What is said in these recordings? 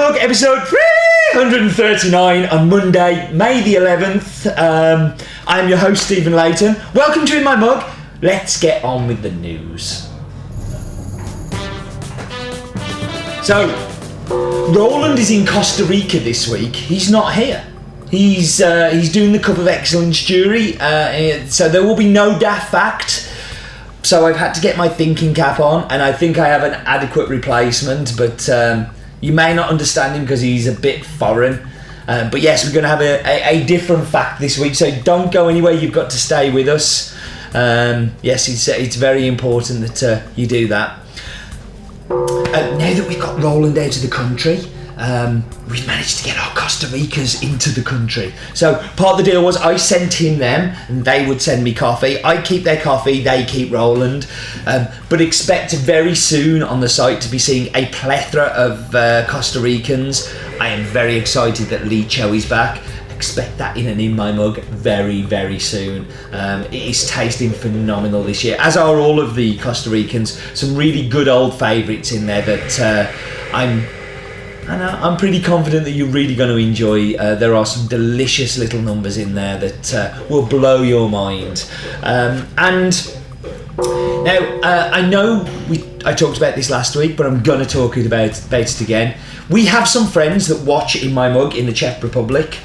Mug, episode 339 on Monday, May the 11th. I'm your host, Stephen Layton. Welcome to In My Mug. Let's get on with the news. So, Roland is in Costa Rica this week. He's not here. He's doing the Cup of Excellence jury, so there will be no daft fact. So I've had to get my thinking cap on, and I think I have an adequate replacement, but you may not understand him because he's a bit foreign. But yes, we're going to have a different fact this week, so don't go anywhere. You've got to stay with us. Yes, it's very important that you do that. Now that we've got Roland out of the country, we've managed to get our Costa Ricas into the country. So part of the deal was I sent him them and they would send me coffee. I keep their coffee, they keep Roland. But expect very soon on the site to be seeing a plethora of Costa Ricans. I am very excited that Lee Cho is back. Expect that in My Mug very, very soon. It is tasting phenomenal this year, as are all of the Costa Ricans. Some really good old favourites in there that I'm pretty confident that you're really going to enjoy. There are some delicious little numbers in there that will blow your mind. And now, I know I talked about this last week, but I'm going to talk about it again. We have some friends that watch In My Mug in the Czech Republic.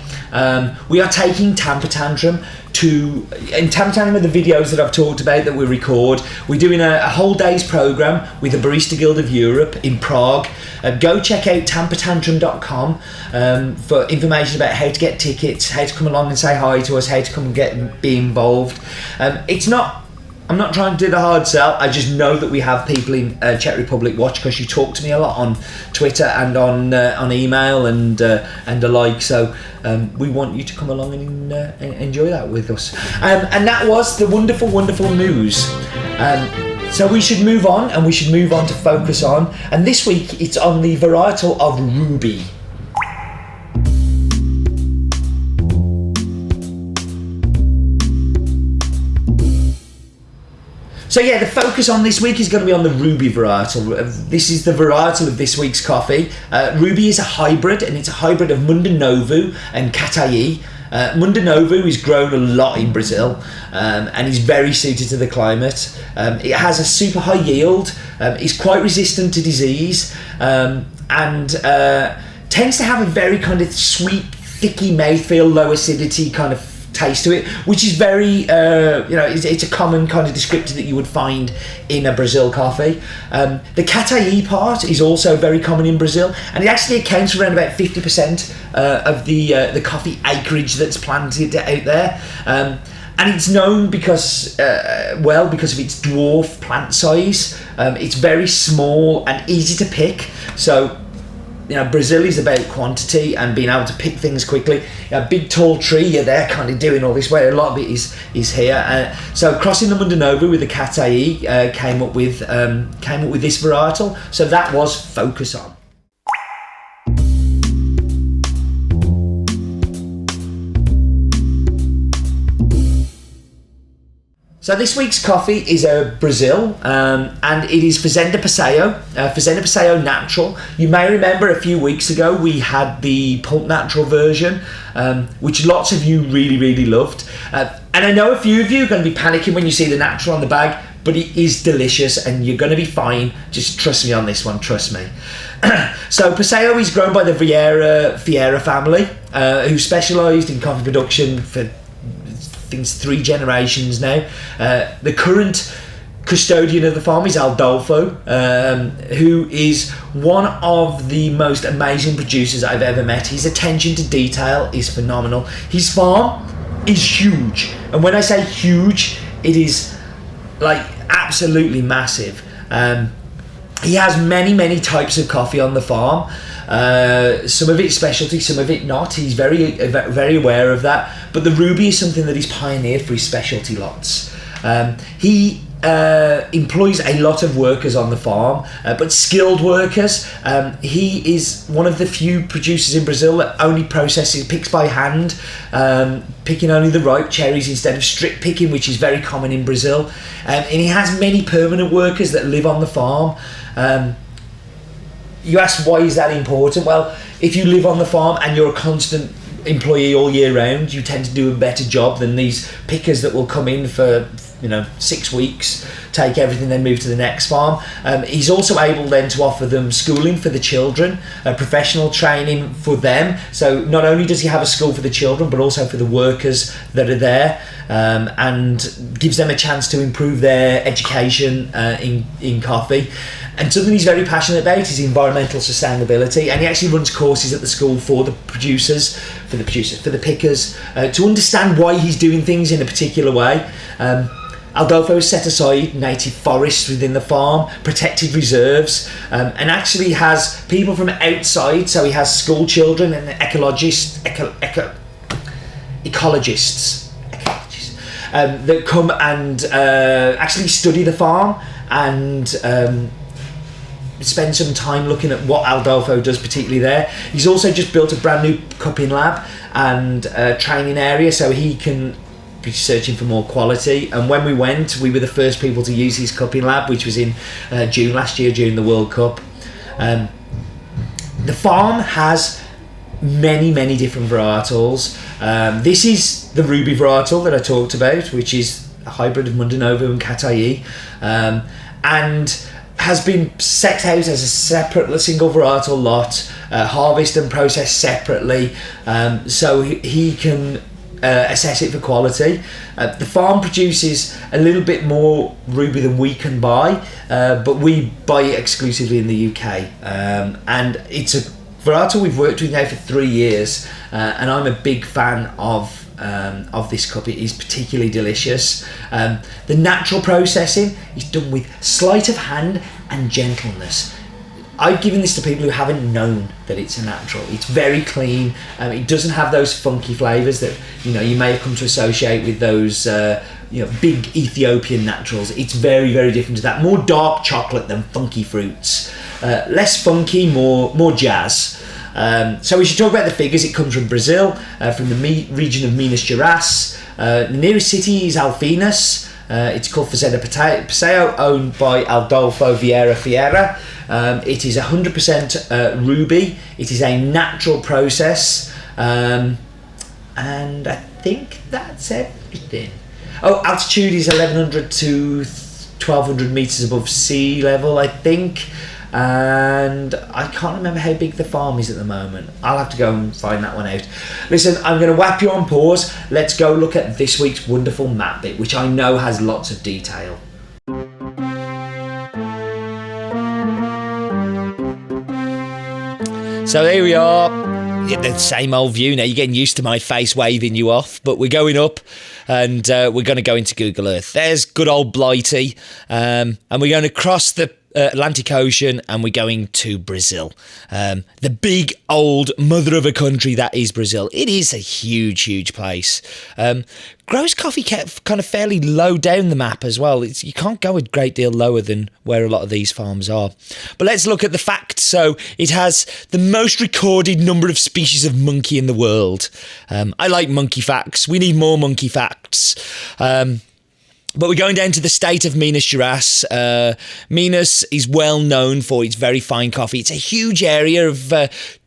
We are taking Tamper Tantrum and Tamper Tantrum are the videos that I've talked about that we record. We're doing a whole day's programme with the Barista Guild of Europe in Prague. Go check out tampertantrum.com for information about how to get tickets, how to come along and say hi to us, how to come and be involved. I'm not trying to do the hard sell. I just know that we have people in Czech Republic watch because you talk to me a lot on Twitter and on email and the like. So we want you to come along and enjoy that with us. And that was the wonderful, wonderful news. So we should move on, and we should move on to focus on. And this week it's on the varietal of Rubi. So yeah, the focus on this week is going to be on the Rubi varietal. This is the varietal of this week's coffee. Rubi is a hybrid, and it's a hybrid of Mundo Novo and Cataí. Mundo Novo is grown a lot in Brazil and is very suited to the climate. It has a super high yield, it's quite resistant to disease, and tends to have a very kind of sweet, thicky mouthfeel, low acidity kind of taste to it, which is very it's a common kind of descriptor that you would find in a Brazil coffee. The Cataí part is also very common in Brazil, and it actually accounts for around about 50% of the coffee acreage that's planted out there. And it's known because of its dwarf plant size. It's very small and easy to pick. So Brazil is about quantity and being able to pick things quickly. A big tall tree, you're there kind of doing all this way. A lot of it is here. So crossing the Mundo Novo with the Cataí came up with this varietal. So that was focus on. So this week's coffee is a Brazil, and it is Fazenda Passeio, Fazenda Passeio Natural. You may remember a few weeks ago we had the Pulp Natural version, which lots of you really, really loved. And I know a few of you are going to be panicking when you see the natural on the bag, but it is delicious and you're going to be fine. Just trust me on this one, trust me. So Passeio is grown by the Vieira family, who specialised in coffee production for 3 generations now. The current custodian of the farm is Adolfo, who is one of the most amazing producers I've ever met. His attention to detail is phenomenal. His farm is huge, and when I say huge, it is like absolutely massive. He has many types of coffee on the farm. Some of it's specialty, some of it not. He's very aware of that. But the Rubi is something that he's pioneered for his specialty lots. He employs a lot of workers on the farm, but skilled workers. He is one of the few producers in Brazil that only picks by hand, picking only the ripe cherries instead of strip picking, which is very common in Brazil. And he has many permanent workers that live on the farm. you ask, why is that important? Well, if you live on the farm and you're a constant employee all year round, you tend to do a better job than these pickers that will come in for 6 weeks, take everything, then move to the next farm. He's also able then to offer them schooling for the children, professional training for them. So not only does he have a school for the children, but also for the workers that are there, and gives them a chance to improve their education in coffee. And something he's very passionate about is environmental sustainability, and he actually runs courses at the school for the pickers, to understand why he's doing things in a particular way. Aldolfo has set aside native forests within the farm, protected reserves, and actually has people from outside, so he has school children and ecologists that come and actually study the farm and spend some time looking at what Aldolfo does particularly there. He's also just built a brand new cupping lab and training area, so he can be searching for more quality. And when we went, we were the first people to use his cupping lab, which was in June last year during the World Cup. The farm has many different varietals. This is the Rubi varietal that I talked about, which is a hybrid of Mundanovo and Catayi, and has been set out as a separate single varietal lot, harvest and processed separately, so he can assess it for quality. The farm produces a little bit more Rubi than we can buy, but we buy it exclusively in the UK, and it's a varietal we've worked with now for 3 years, and I'm a big fan of this cup. It is particularly delicious. The natural processing is done with sleight of hand and gentleness. I've given this to people who haven't known that it's a natural. It's very clean. It doesn't have those funky flavours that you may have come to associate with those big Ethiopian naturals. It's very different to that. More dark chocolate than funky fruits. Less funky, more jazz. So we should talk about the figures. It comes from Brazil, from the region of Minas Gerais. The nearest city is Alfinas. It's called Fazenda Passeio, owned by Aldolfo Vieira Ferreira. It is 100% Rubi. It is a natural process, and I think that's everything. Oh, altitude is 1100 to 1200 meters above sea level, I think. And I can't remember how big the farm is at the moment. I'll have to go and find that one out. Listen, I'm going to whap you on pause. Let's go look at this week's wonderful map bit, which I know has lots of detail. So here we are. The same old view now. You're getting used to my face waving you off, but we're going up and we're going to go into Google Earth. There's good old Blighty, and we're going to cross the Atlantic Ocean and we're going to Brazil. The big old mother of a country that is Brazil. It is a huge place. Grows coffee kind of fairly low down the map as well. You can't go a great deal lower than where a lot of these farms are. But let's look at the facts. So it has the most recorded number of species of monkey in the world. I like monkey facts. We need more monkey facts. But we're going down to the state of Minas Gerais. Minas is well known for its very fine coffee. It's a huge area of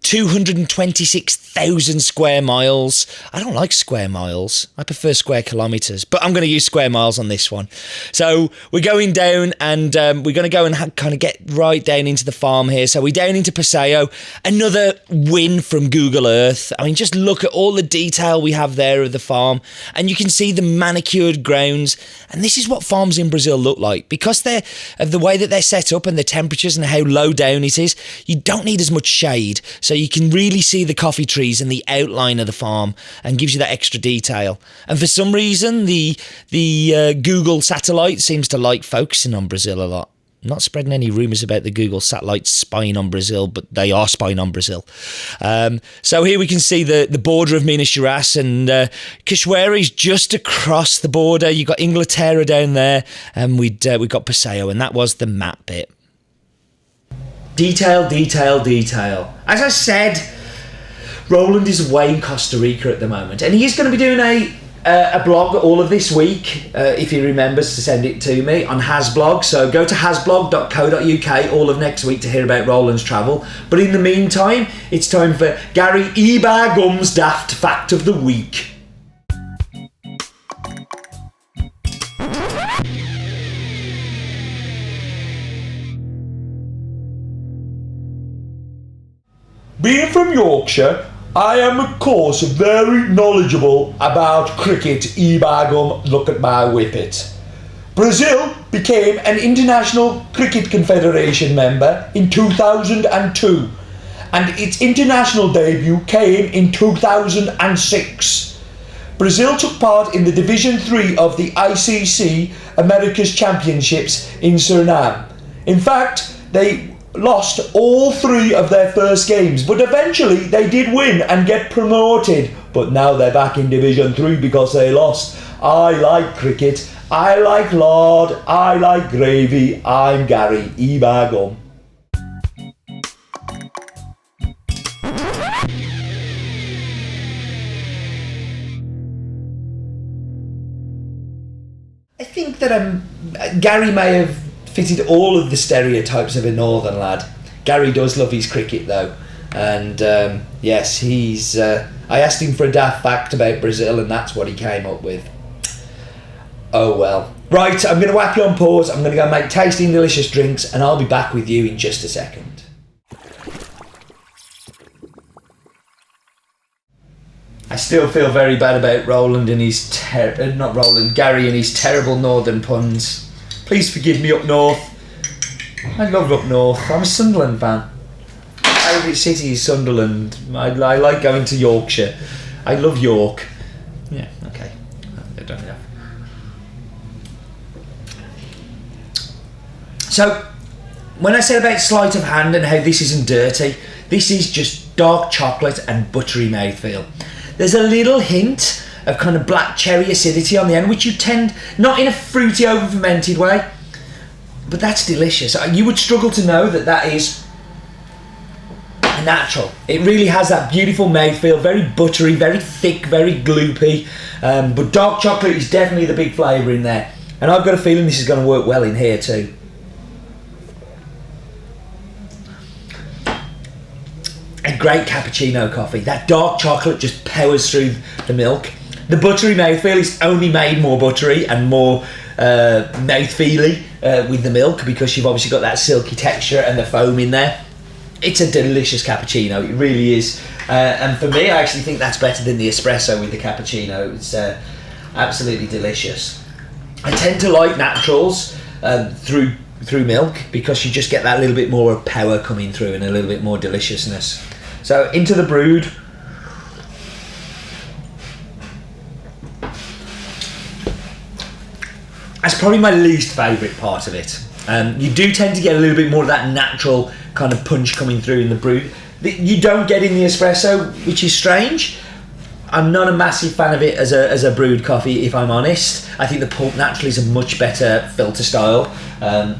226,000 square miles. I don't like square miles. I prefer square kilometres, but I'm going to use square miles on this one. So we're going down and we're going to go and kind of get right down into the farm here. So we're down into Passeio. Another win from Google Earth. I mean, just look at all the detail we have there of the farm, and you can see the manicured grounds. And this is what farms in Brazil look like. Because of the way that they're set up and the temperatures and how low down it is, you don't need as much shade. So you can really see the coffee trees and the outline of the farm, and gives you that extra detail. And for some reason, the Google satellite seems to like focusing on Brazil a lot. I'm not spreading any rumours about the Google satellites spying on Brazil, but they are spying on Brazil. So here we can see the border of Minas Gerais, and Cachoeira is just across the border. You've got Inglaterra down there, and we've got Passeio, and that was the map bit. Detail. As I said, Roland is away in Costa Rica at the moment, and he is going to be doing a blog all of this week, if he remembers to send it to me, on Hasblog. So go to hasblog.co.uk all of next week to hear about Roland's travel. But in the meantime, it's time for Gary Ebargum's Daft Fact of the Week. Being from Yorkshire, I am of course very knowledgeable about cricket. Ebargum, look at my whippet. Brazil became an International Cricket Confederation member in 2002 and its international debut came in 2006. Brazil took part in the Division 3 of the ICC America's Championships in Suriname. In fact, they lost all 3 of their first games, but eventually they did win and get promoted. But now they're back in Division 3 because they lost. I like cricket, I like lard, I like gravy. I'm Gary Ebargum. I think that Gary may have fitted all of the stereotypes of a northern lad. Gary does love his cricket though, and yes, he's. I asked him for a daft fact about Brazil, and that's what he came up with. Oh well. Right, I'm going to whap you on pause. I'm going to go make tasty and delicious drinks, and I'll be back with you in just a second. I still feel very bad about Roland and his Gary and his terrible northern puns. Please forgive me up north. I love up north. I'm a Sunderland fan. My favourite city is Sunderland. I like going to Yorkshire. I love York. Yeah, okay. I don't know. So, when I said about sleight of hand and how this isn't dirty, this is just dark chocolate and buttery mouthfeel. There's a little hint of kind of black cherry acidity on the end, which you tend, not in a fruity over fermented way, but that's delicious. You would struggle to know that that is natural. It really has that beautiful mouthfeel, very buttery, very thick, very gloopy, but dark chocolate is definitely the big flavour in there, and I've got a feeling this is going to work well in here too. A great cappuccino coffee. That dark chocolate just powers through the milk. The buttery mouthfeel is only made more buttery and more mouthfeely with the milk because you've obviously got that silky texture and the foam in there. It's a delicious cappuccino, it really is. And for me, I actually think that's better than the espresso with the cappuccino. It's absolutely delicious. I tend to like naturals through milk because you just get that little bit more power coming through and a little bit more deliciousness. So into the brewed. That's probably my least favourite part of it. You do tend to get a little bit more of that natural kind of punch coming through in the brew that you don't get in the espresso, which is strange. I'm not a massive fan of it as a brewed coffee, if I'm honest. I think the pulp naturally is a much better filter style than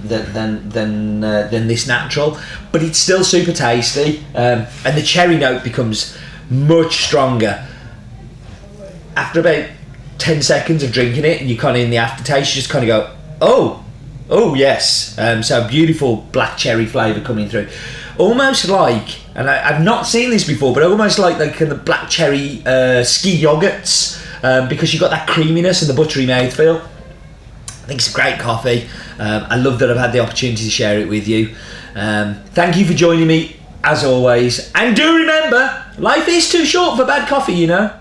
this natural, but it's still super tasty, and the cherry note becomes much stronger after about 10 seconds of drinking it, and you kind of in the aftertaste you just kind of go, oh yes. So beautiful black cherry flavour coming through, almost like, and I've not seen this before, but almost like the black cherry ski yogurts, because you've got that creaminess and the buttery mouthfeel. I think it's a great coffee. I love that I've had the opportunity to share it with you. Thank you for joining me as always, and do remember, life is too short for bad coffee, you know.